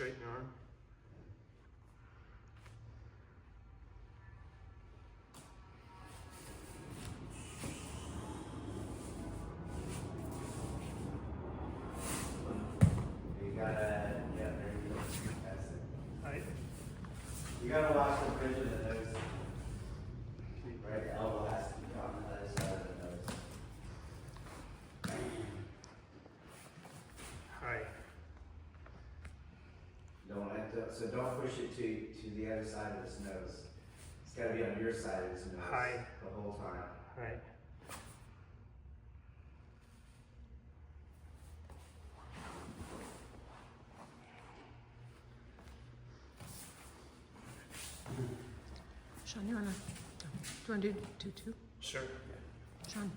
straighten your arm. You gotta watch the bridge of the nose. Right, the elbow has to be on the other side of the nose. Hi. Don't push it to the other side of his nose. It's gotta be on your side of his nose. Hi. The whole time. Hi. Sean, do you want to do two? Sure. Sean.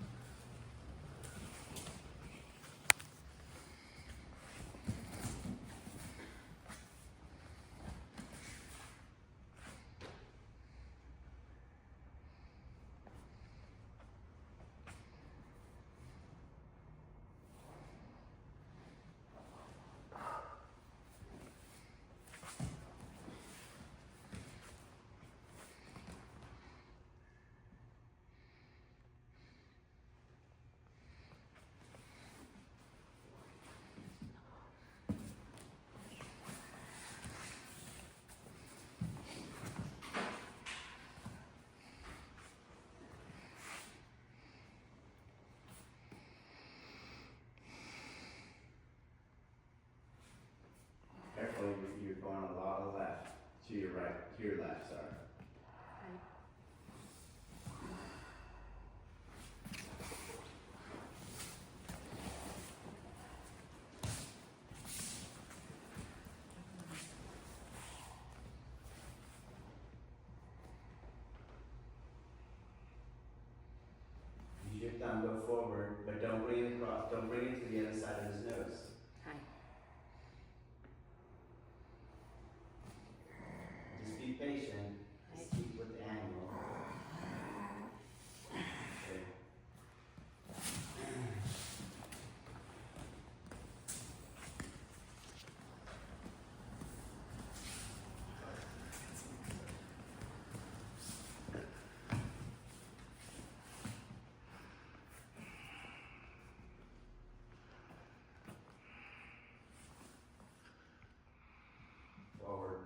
Careful, you're going a lot left. To your right, to your left, sorry. Use your thumb, go forward, but don't bring it across, don't bring it to the other side of his nose. Hi. Just be patient, just keep with the angle. Okay. Forward.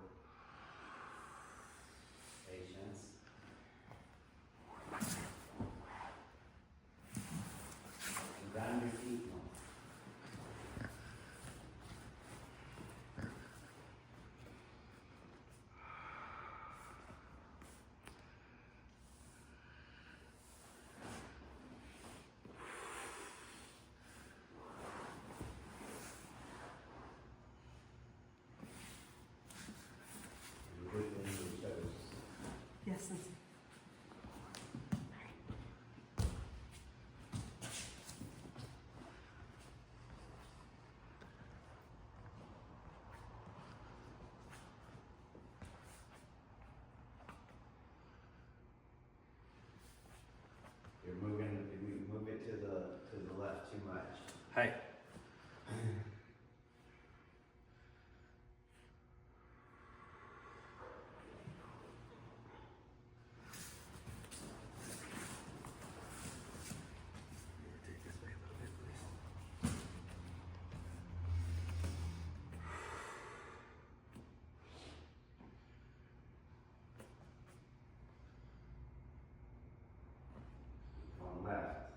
Patience. Ground your feet more. Good thing your toes. Yes. You're moving, you move it to the left too much. Hi. On left.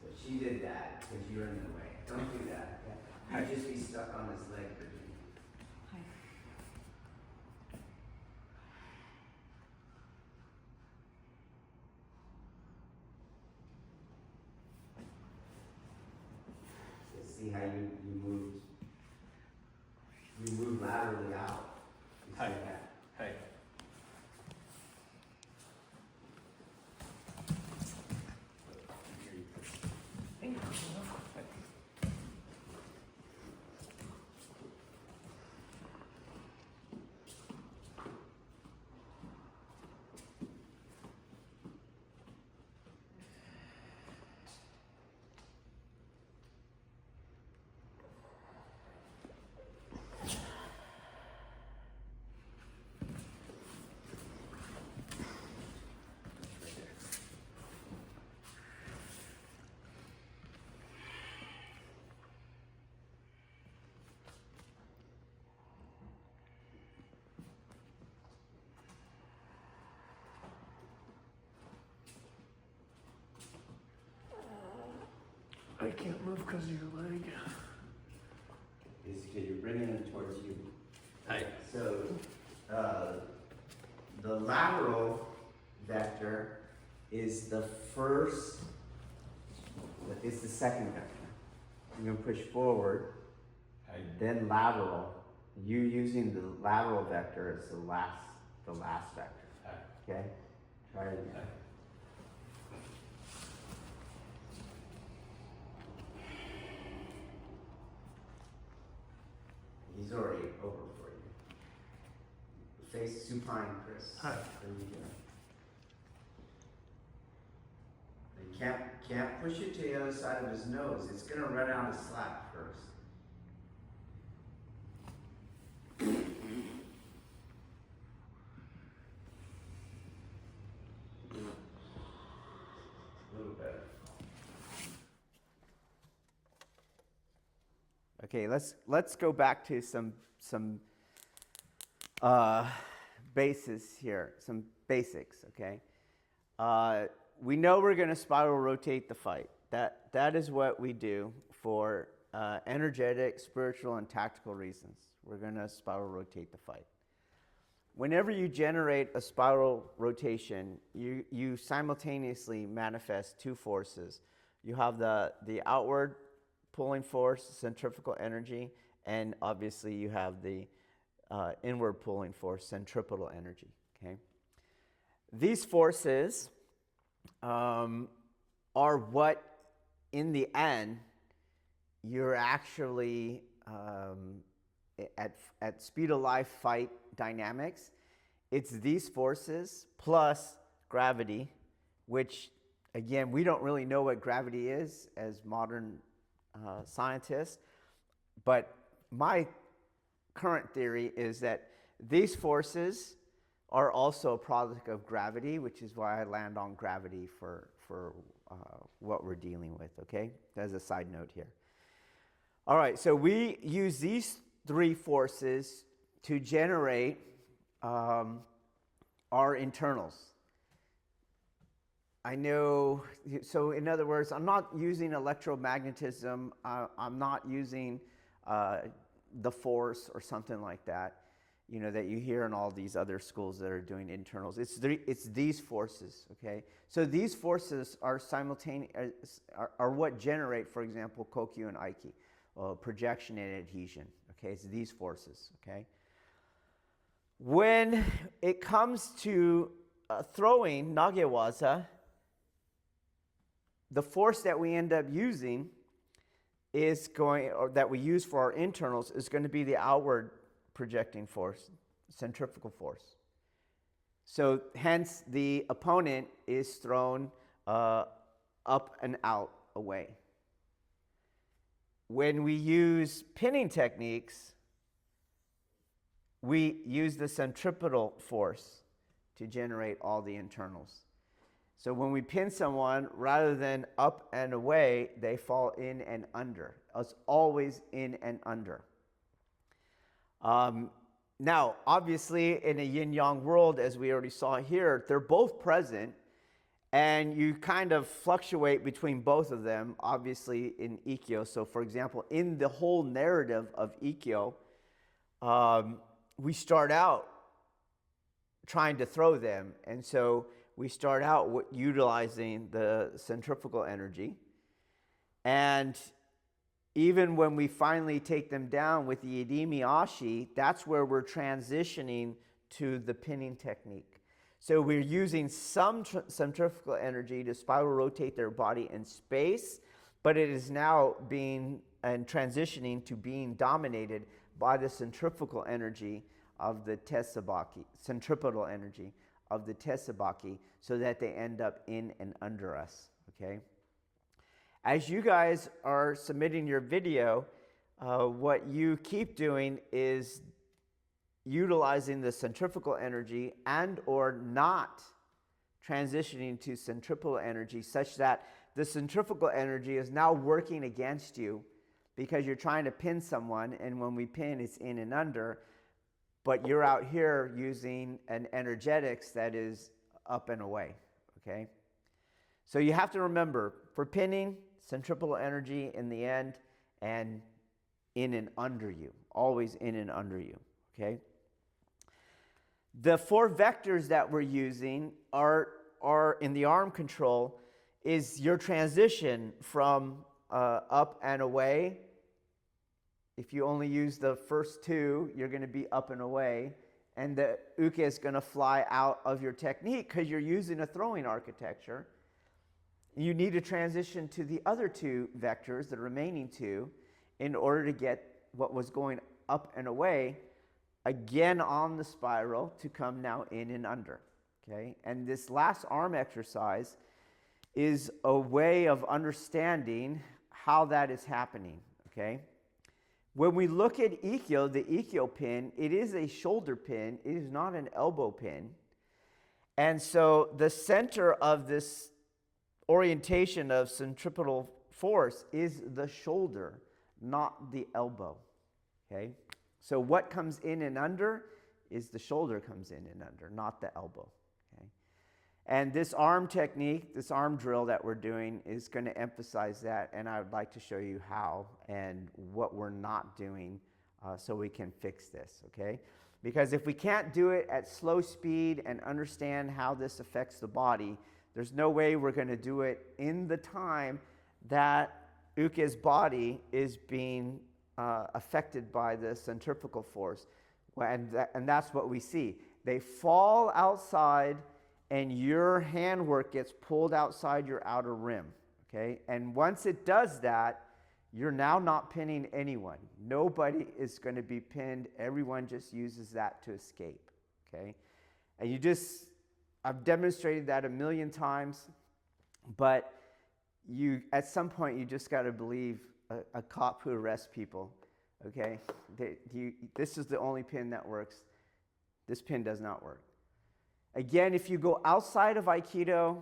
So she did that because you're in the way. Don't do that. Okay? You just be stuck on this leg, Virginia. Hi. So see how you moved. You moved laterally out. You see Hi. that? Hi. I can't move because of your leg. Is because you're bringing them towards you. Hi. So, the lateral vector is the first, it's the second vector. You're gonna push forward, then lateral. You using the lateral vector as the last vector. Okay? Try it again. He's already over for you. Face supine, Chris. Hi. There you go. You can't push it to the other side of his nose. It's gonna run out of slack first. A little better. Okay, let's go back to some bases here, some basics. Okay, we know we're going to spiral rotate the fight. That is what we do for energetic, spiritual, and tactical reasons. We're going to spiral rotate the fight. Whenever you generate a spiral rotation, you simultaneously manifest two forces. You have the outward pulling force, centrifugal energy, and obviously you have the inward pulling force, centripetal energy. Okay, these forces are what, in the end, you're actually at speed of life fight dynamics. It's these forces plus gravity, which again we don't really know what gravity is as modern scientists, but my current theory is that these forces are also a product of gravity, which is why I land on gravity for what we're dealing with, okay? As a side note here. All right, so we use these three forces to generate our internals. I know, so in other words, I'm not using electromagnetism, I'm not using the force or something like that, you know, that you hear in all these other schools that are doing internals. It's these forces, okay? So these forces are simultaneous, are what generate, for example, Kokyu and Aiki, projection and adhesion, okay? It's these forces, okay? When it comes to throwing nagewaza, the force that we end up using is going, or that we use for our internals, is going to be the outward projecting force, centrifugal force. So hence the opponent is thrown up and out, away. When we use pinning techniques, we use the centripetal force to generate all the internals. So when we pin someone, rather than up and away, they fall in and under. It's always in and under. Now, obviously, in a yin-yang world, as we already saw here, they're both present, and you kind of fluctuate between both of them, obviously, in Ikkyo. So, for example, in the whole narrative of Ikkyo, we start out trying to throw them, and so we start out utilizing the centrifugal energy, and even when we finally take them down with the Idimi Ashi, that's where we're transitioning to the pinning technique. So we're using some centrifugal energy to spiral rotate their body in space, but it is now being and transitioning to being dominated by the centrifugal energy of the Tesabaki, centripetal energy of the Tesabaki, so that they end up in and under us, okay? As you guys are submitting your video, what you keep doing is utilizing the centrifugal energy and or not transitioning to centripetal energy, such that the centrifugal energy is now working against you because you're trying to pin someone, and when we pin, it's in and under, but you're out here using an energetics that is up and away, okay? So you have to remember, for pinning, centripetal energy in the end, and in and under you, always in and under you, okay? The 4 vectors that we're using are in the arm control is your transition from up and away. If you only use the first 2, you're going to be up and away, and the uke is going to fly out of your technique because you're using a throwing architecture. You need to transition to the other 2 vectors, the remaining 2, in order to get what was going up and away again on the spiral to come now in and under. Okay? And this last arm exercise is a way of understanding how that is happening. Okay? When we look at Ikkyo, the Ikkyo pin, it is a shoulder pin. It is not an elbow pin. And so the center of this orientation of centripetal force is the shoulder, not the elbow. Okay? So what comes in and under is the shoulder comes in and under, not the elbow. Okay? And this arm technique, this arm drill that we're doing is going to emphasize that, and I would like to show you how and what we're not doing so we can fix this, okay? Because if we can't do it at slow speed and understand how this affects the body, there's no way we're going to do it in the time that Uke's body is being affected by the centrifugal force. And that's what we see. They fall outside, and your handwork gets pulled outside your outer rim, okay? And once it does that, you're now not pinning anyone. Nobody is going to be pinned. Everyone just uses that to escape, okay? And I've demonstrated that a million times, but at some point, you just got to believe a cop who arrests people, okay? This is the only pin that works. This pin does not work. Again, if you go outside of Aikido,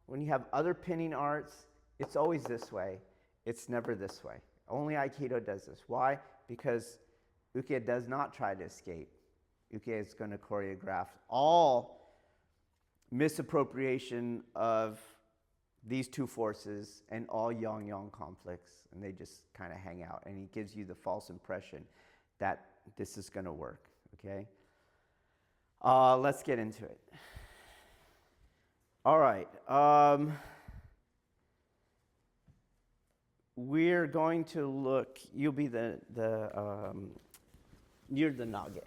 when you have other pinning arts, it's always this way. It's never this way. Only Aikido does this. Why? Because Uke does not try to escape. Uke is going to choreograph all misappropriation of these 2 forces and all yang-yang conflicts, and they just kind of hang out, and he gives you the false impression that this is going to work, okay? Let's get into it. All right. We're going to look, you'll be you're the nage,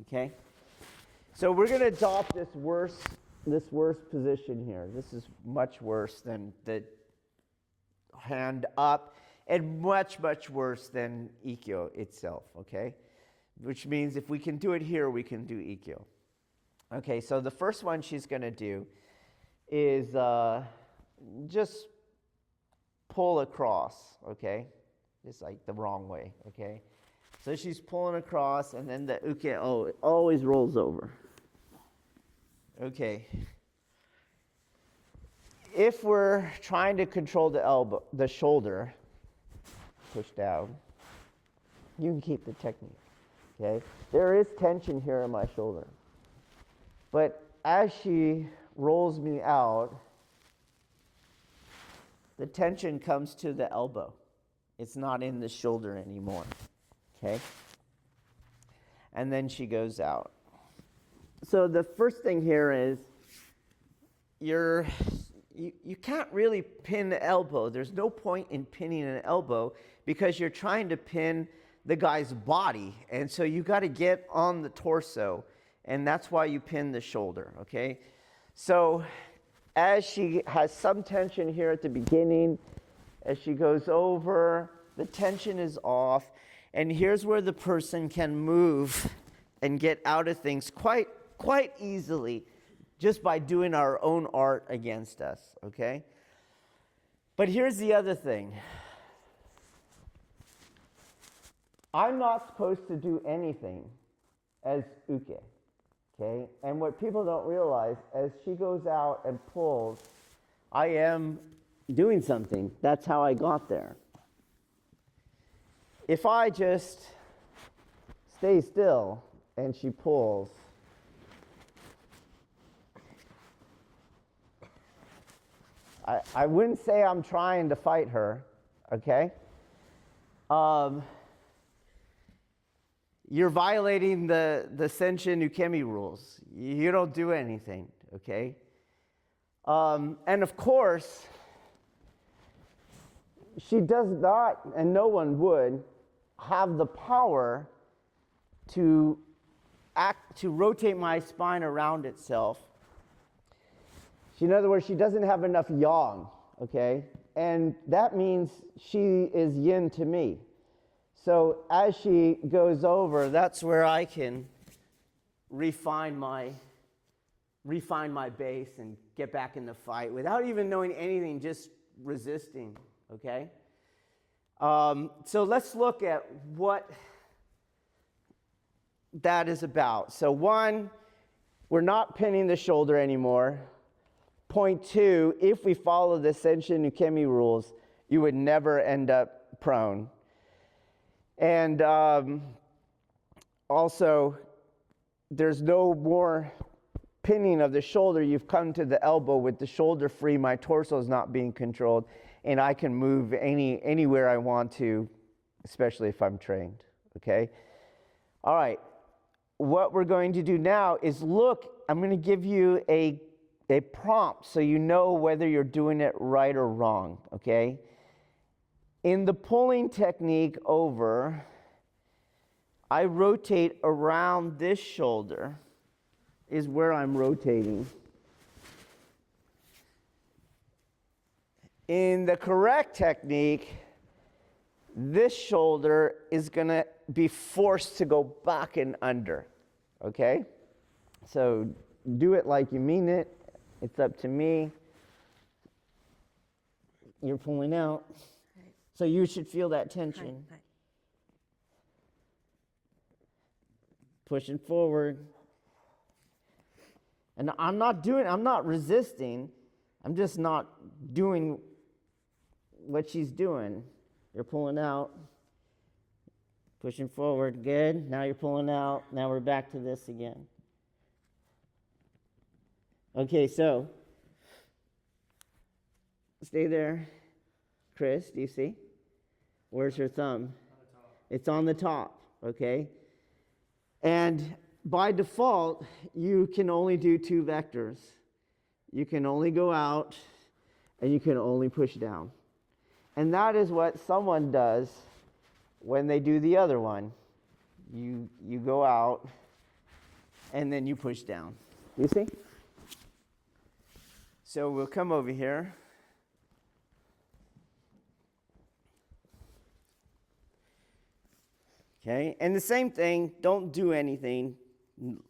okay? So we're going to adopt this worst position here. This is much worse than the hand up, and much, much worse than Ikkyo itself, okay? Which means if we can do it here, we can do Ikkyo. Okay, so the first one she's going to do is just pull across, okay? Just like the wrong way, okay? So she's pulling across, and then the uke always rolls over. Okay. If we're trying to control the shoulder, push down, you can keep the technique, okay? There is tension here in my shoulder. But as she rolls me out, the tension comes to the elbow. It's not in the shoulder anymore, okay? And then she goes out. So the first thing here is you can't really pin the elbow. There's no point in pinning an elbow because you're trying to pin the guy's body. And so you got to get on the torso, and that's why you pin the shoulder, okay? So as she has some tension here at the beginning, as she goes over, the tension is off, and here's where the person can move and get out of things quite easily just by doing our own art against us, okay? But here's the other thing. I'm not supposed to do anything as uke, okay? And what people don't realize, as she goes out and pulls, I am doing something. That's how I got there. If I just stay still and she pulls, I wouldn't say I'm trying to fight her, okay? You're violating the Senshin Ukemi rules. You don't do anything, okay? And of course, she does not, and no one would, have the power to rotate my spine around itself. In other words, she doesn't have enough yang, okay? And that means she is yin to me. So as she goes over, that's where I can refine my base and get back in the fight without even knowing anything, just resisting, okay? So let's look at what that is about. So 1, we're not pinning the shoulder anymore. Point 2, if we follow the Senshin Ukemi rules, you would never end up prone. And also, there's no more pinning of the shoulder. You've come to the elbow with the shoulder free. My torso is not being controlled, and I can move anywhere I want to, especially if I'm trained, okay? All right, what we're going to do now is look, I'm going to give you a prompt so you know whether you're doing it right or wrong, okay? In the pulling technique over, I rotate around this shoulder is where I'm rotating. In the correct technique, this shoulder is going to be forced to go back and under, okay? So do it like you mean it. It's up to me. You're pulling out. Right. So you should feel that tension. Right. Pushing forward. And I'm not resisting. I'm just not doing what she's doing. You're pulling out. Pushing forward. Good. Now you're pulling out. Now we're back to this again. Okay, so stay there. Chris, do you see? Where's your thumb? It's on the top, okay? And by default, you can only do 2 vectors. You can only go out, and you can only push down. And that is what someone does when they do the other one. You go out, and then you push down. You see? So we'll come over here. Okay, and the same thing, don't do anything,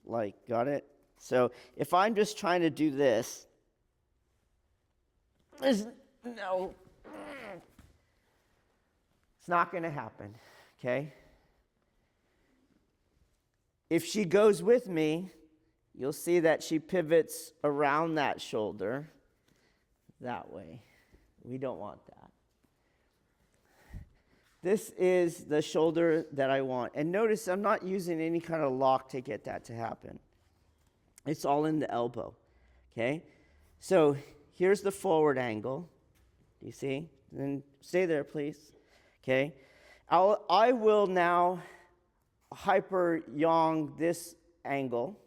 like, got it? So if I'm just trying to do this, no, it's not going to happen, okay? If she goes with me, you'll see that she pivots around that shoulder that way. We don't want that. This is the shoulder that I want. And notice I'm not using any kind of lock to get that to happen. It's all in the elbow, okay? So here's the forward angle. Do you see? And stay there, please. Okay? I will now hyper yang this angle,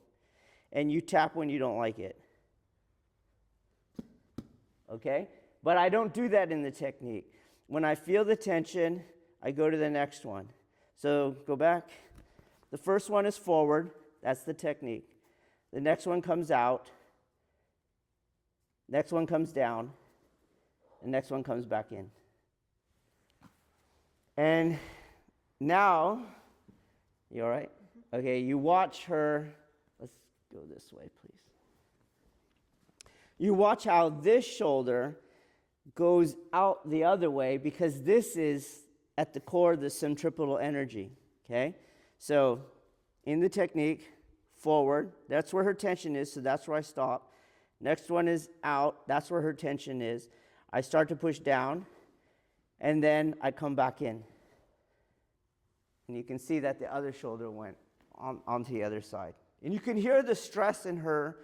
and you tap when you don't like it. Okay? But I don't do that in the technique. When I feel the tension, I go to the next one. So go back. The first one is forward. That's the technique. The next one comes out. Next one comes down. The next one comes back in. And now, you all right? Okay, you watch her. Let's go this way, please. You watch how this shoulder goes out the other way because this is at the core of the centripetal energy, okay? So in the technique, forward, that's where her tension is, so that's where I stop. Next one is out, that's where her tension is. I start to push down, and then I come back in. And you can see that the other shoulder went onto the other side. And you can hear the stress in her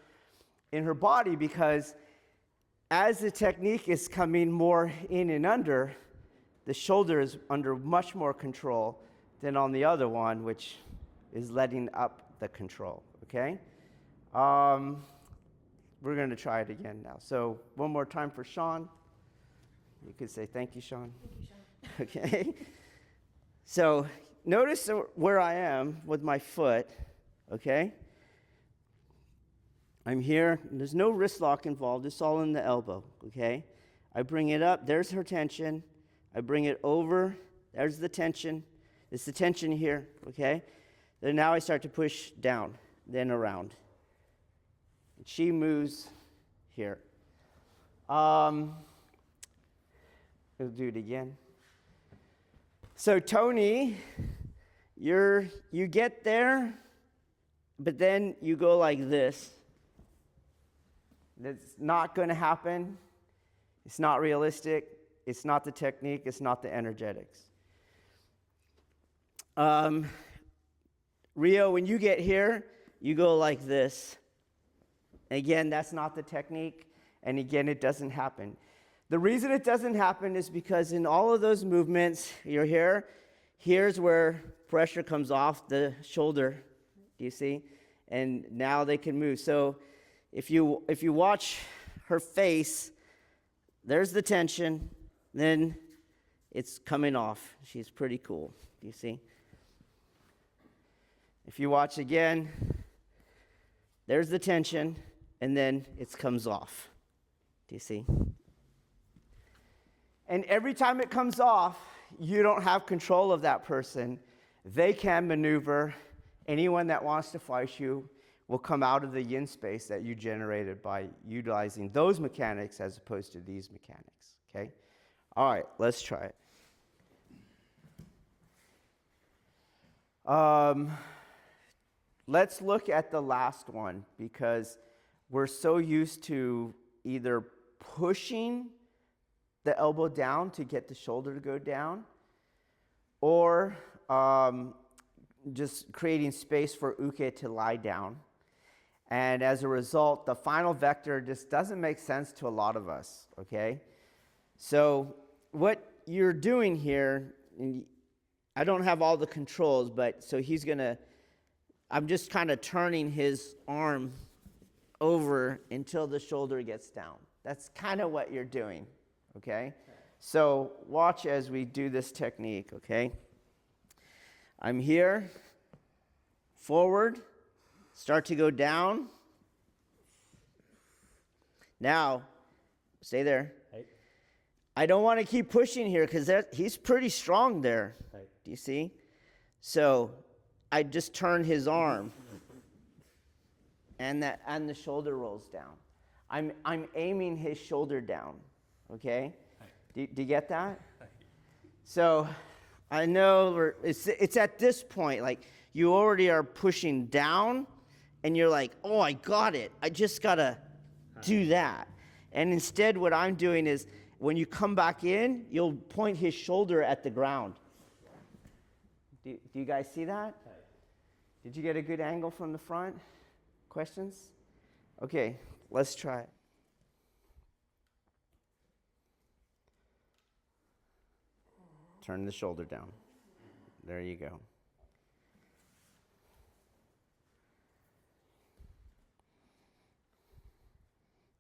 body because as the technique is coming more in and under, the shoulder is under much more control than on the other one, which is letting up the control, okay? We're going to try it again now. So one more time for Sean. You could say, thank you, Sean. Thank you, Sean. Okay. So notice where I am with my foot, okay? I'm here. There's no wrist lock involved. It's all in the elbow, okay? I bring it up. There's her tension. I bring it over. There's the tension. It's the tension here, okay? Then now I start to push down, then around. She moves here. We'll do it again. So Tony, you get there, but then you go like this. That's not going to happen. It's not realistic. It's not the technique. It's not the energetics. Rio, when you get here, you go like this. Again, that's not the technique. And again, it doesn't happen. The reason it doesn't happen is because in all of those movements, you're here. Here's where pressure comes off the shoulder. Do you see? And now they can move. So if you watch her face, there's the tension. Then it's coming off. She's pretty cool. Do you see? If you watch again, there's the tension, and then it comes off. Do you see? And every time it comes off, you don't have control of that person. They can maneuver. Anyone that wants to fight you will come out of the yin space that you generated by utilizing those mechanics as opposed to these mechanics. Okay? All right, let's try it. Let's look at the last one because we're so used to either pushing the elbow down to get the shoulder to go down or just creating space for uke to lie down. And as a result, the final vector just doesn't make sense to a lot of us, okay? So what you're doing here, and I don't have all the controls, but so I'm just kind of turning his arm over until the shoulder gets down. That's kind of what you're doing, okay? So watch as we do this technique, okay? I'm here, forward, start to go down. Now, stay there. Right. I don't want to keep pushing here because he's pretty strong there. Right. Do you see? So I just turn his arm, and the shoulder rolls down. I'm aiming his shoulder down. Okay? Do you get that? So I know it's at this point, like you already are pushing down, and you're like, oh, I got it. I just gotta do that. And instead, what I'm doing is, when you come back in, you'll point his shoulder at the ground. Do you guys see that? Did you get a good angle from the front? Questions? Okay, let's try it. Turn the shoulder down. There you go.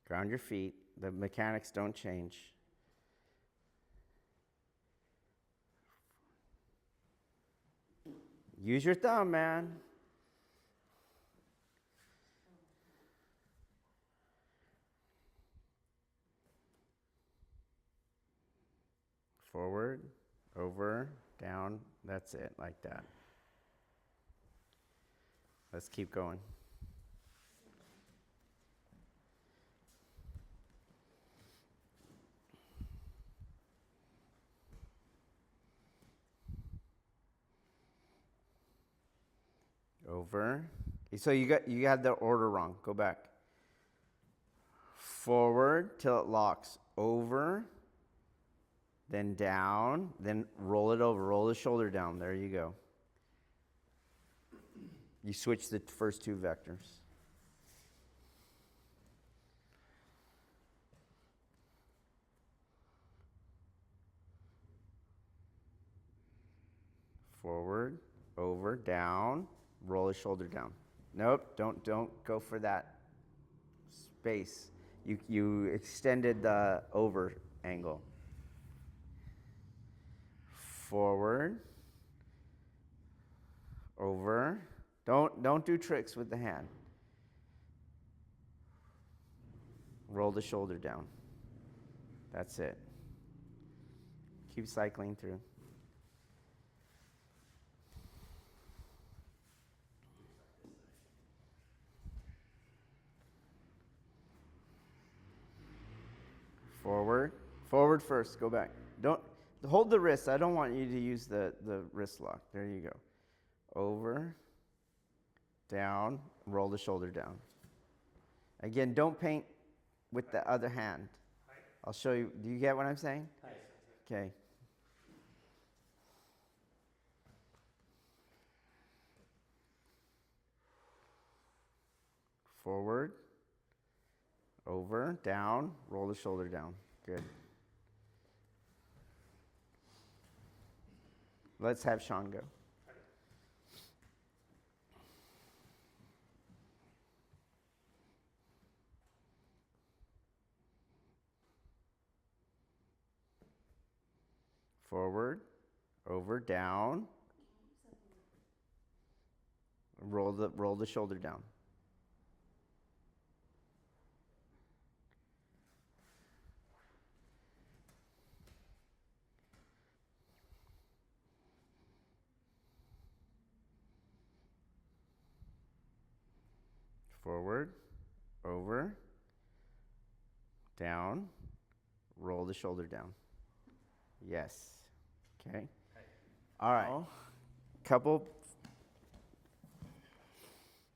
Ground your feet. The mechanics don't change. Use your thumb, man. Forward, over, down. That's it, like that. Let's keep going. Over. So you had the order wrong. Go back. Forward till it locks. Over. Then down. Then roll it over. Roll the shoulder down. There you go. You switch the first two vectors. Forward, over, down, roll the shoulder down. Nope, don't go for that space. You extended the over angle. Forward, over. Don't do tricks with the hand. Roll the shoulder down. That's it. Keep cycling through. Forward. Forward first. Go back. Don't hold the wrist. I don't want you to use the wrist lock. There you go. Over. Down. Roll the shoulder down. Again, don't paint with the other hand. I'll show you. Do you get what I'm saying? Okay. Forward. Over, down, roll the shoulder down. Good. Let's have Sean go. Forward, over, down. Roll the shoulder down. Forward, over, down, roll the shoulder down. Yes. Okay. All right. Couple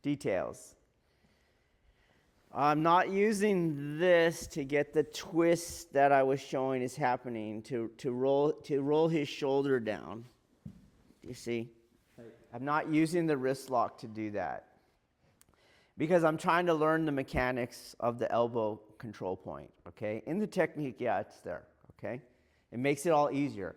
details. I'm not using this to get the twist that I was showing is happening to roll his shoulder down. You see? I'm not using the wrist lock to do that. Because I'm trying to learn the mechanics of the elbow control point, okay? In the technique, yeah, it's there, okay? It makes it all easier.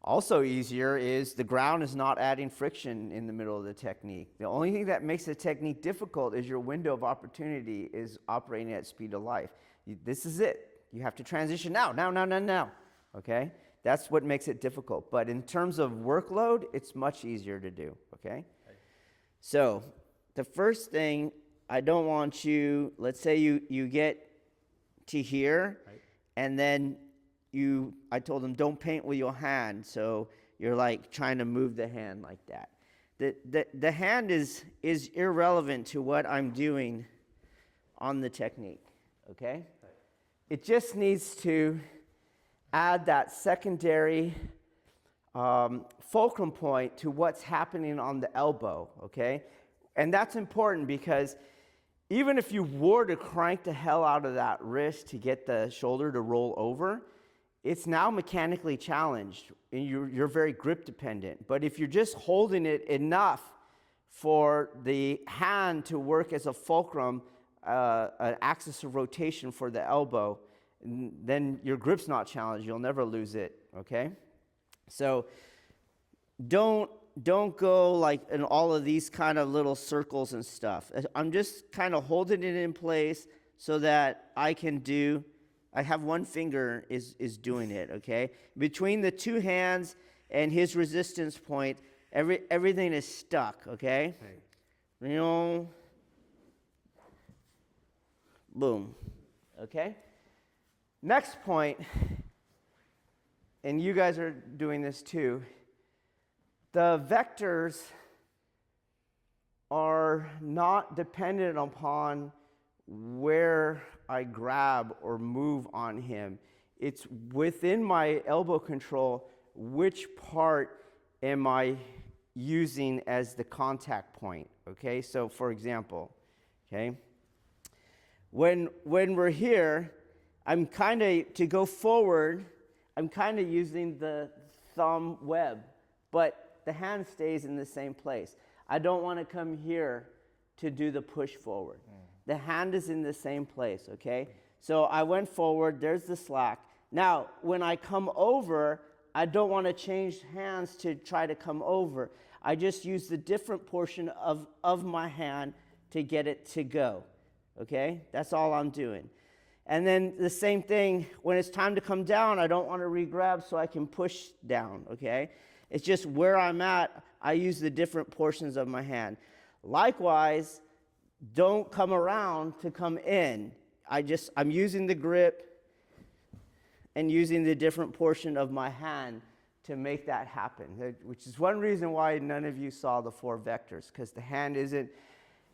Also easier is the ground is not adding friction in the middle of the technique. The only thing that makes the technique difficult is your window of opportunity is operating at speed of life. This is it. You have to transition now, okay? That's what makes it difficult. But in terms of workload, it's much easier to do, okay? So the first thing, I don't want you, let's say you get to here, and then I told them don't paint with your hand, so you're like trying to move the hand like that. The hand is irrelevant to what I'm doing on the technique, okay? It just needs to add that secondary fulcrum point to what's happening on the elbow, okay? And that's important because even if you were to crank the hell out of that wrist to get the shoulder to roll over, it's now mechanically challenged, and you're very grip dependent. But if you're just holding it enough for the hand to work as a fulcrum, an axis of rotation for the elbow, then your grip's not challenged. You'll never lose it, okay? So don't go like in all of these kind of little circles and stuff. I'm just kind of holding it in place so that I have one finger is doing it, okay? Between the two hands and his resistance point, everything is stuck, okay? You know, boom, okay? Next point, and you guys are doing this too, the vectors are not dependent upon where I grab or move on him. It's within my elbow control, which part am I using as the contact point, okay? So for example, okay, when we're here, to go forward, I'm kind of using the thumb web, but the hand stays in the same place. I don't want to come here to do the push forward. The hand is in the same place, okay? So I went forward, there's the slack. Now, when I come over, I don't want to change hands to try to come over. I just use the different portion of my hand to get it to go, okay? That's all I'm doing. And then the same thing, when it's time to come down, I don't want to re-grab so I can push down, okay? It's just where I'm at, I use the different portions of my hand. Likewise, don't come around to come in. I'm using the grip and using the different portion of my hand to make that happen, which is one reason why none of you saw the 4 vectors, because the hand isn't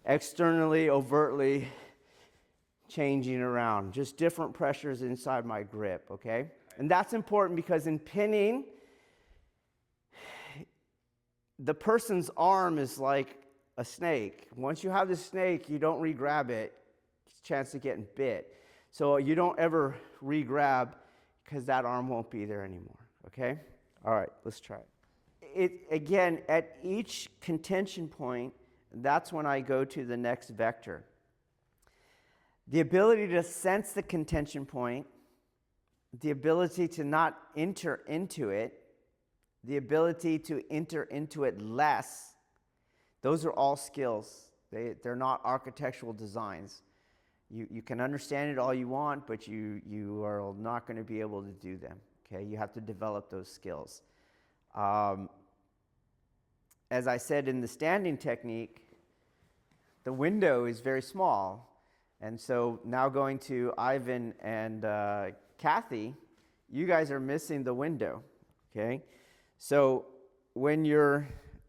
externally, overtly changing around, just different pressures inside my grip, okay? And that's important because in pinning, the person's arm is like a snake. Once you have the snake, you don't re-grab it, it's a chance of getting bit. So you don't ever re-grab because that arm won't be there anymore, okay? All right, let's try it. Again, at each contention point, that's when I go to the next vector. The ability to sense the contention point, the ability to not enter into it, the ability to enter into it less, those are all skills. They're not architectural designs. You can understand it all you want, but you are not going to be able to do them. Okay, you have to develop those skills. As I said in the standing technique, the window is very small. And so now going to Ivan and Kathy, you guys are missing the window, okay? So when you're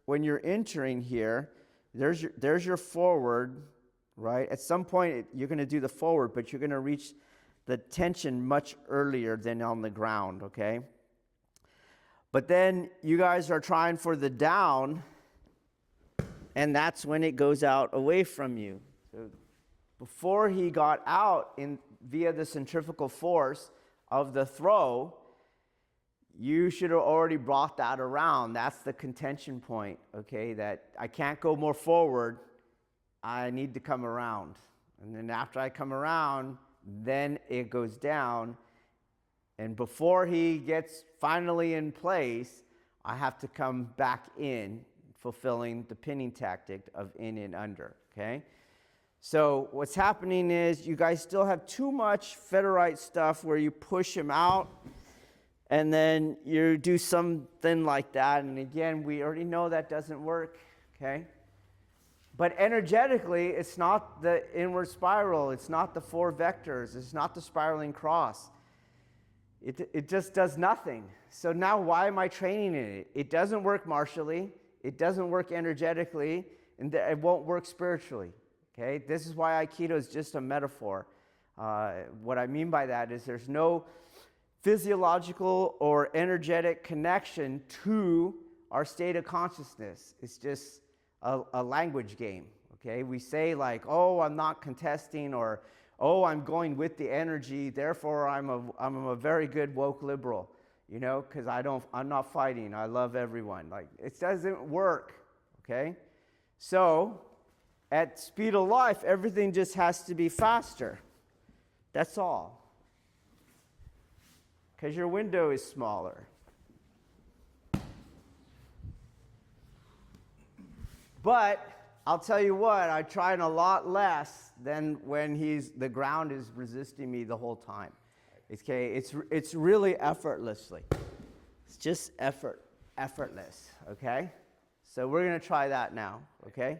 entering here, there's your forward, right? At some point you're going to do the forward, but you're going to reach the tension much earlier than on the ground, okay? But then you guys are trying for the down, and that's when it goes out away from you. So before he got out via the centrifugal force of the throw, you should have already brought that around. That's the contention point, okay? That I can't go more forward. I need to come around. And then after I come around, then it goes down. And before he gets finally in place, I have to come back in, fulfilling the pinning tactic of in and under, okay? So what's happening is you guys still have too much Federite stuff where you push him out and then you do something like that. And again, we already know that doesn't work, okay? But energetically, it's not the inward spiral. It's not the 4 vectors. It's not the spiraling cross. It just does nothing. So now why am I training in it? It doesn't work martially. It doesn't work energetically. And it won't work spiritually. Okay, this is why Aikido is just a metaphor. What I mean by that is there's no physiological or energetic connection to our state of consciousness. It's just a language game. Okay, we say like, oh, I'm not contesting, or oh, I'm going with the energy. Therefore, I'm a very good woke liberal. You know, because I'm not fighting. I love everyone. Like, it doesn't work. Okay, so at speed of life, everything just has to be faster. That's all. Because your window is smaller. But I'll tell you what, I tried a lot less than when the ground is resisting me the whole time. Okay, it's really effortlessly. It's just effortless, okay? So we're going to try that now, okay?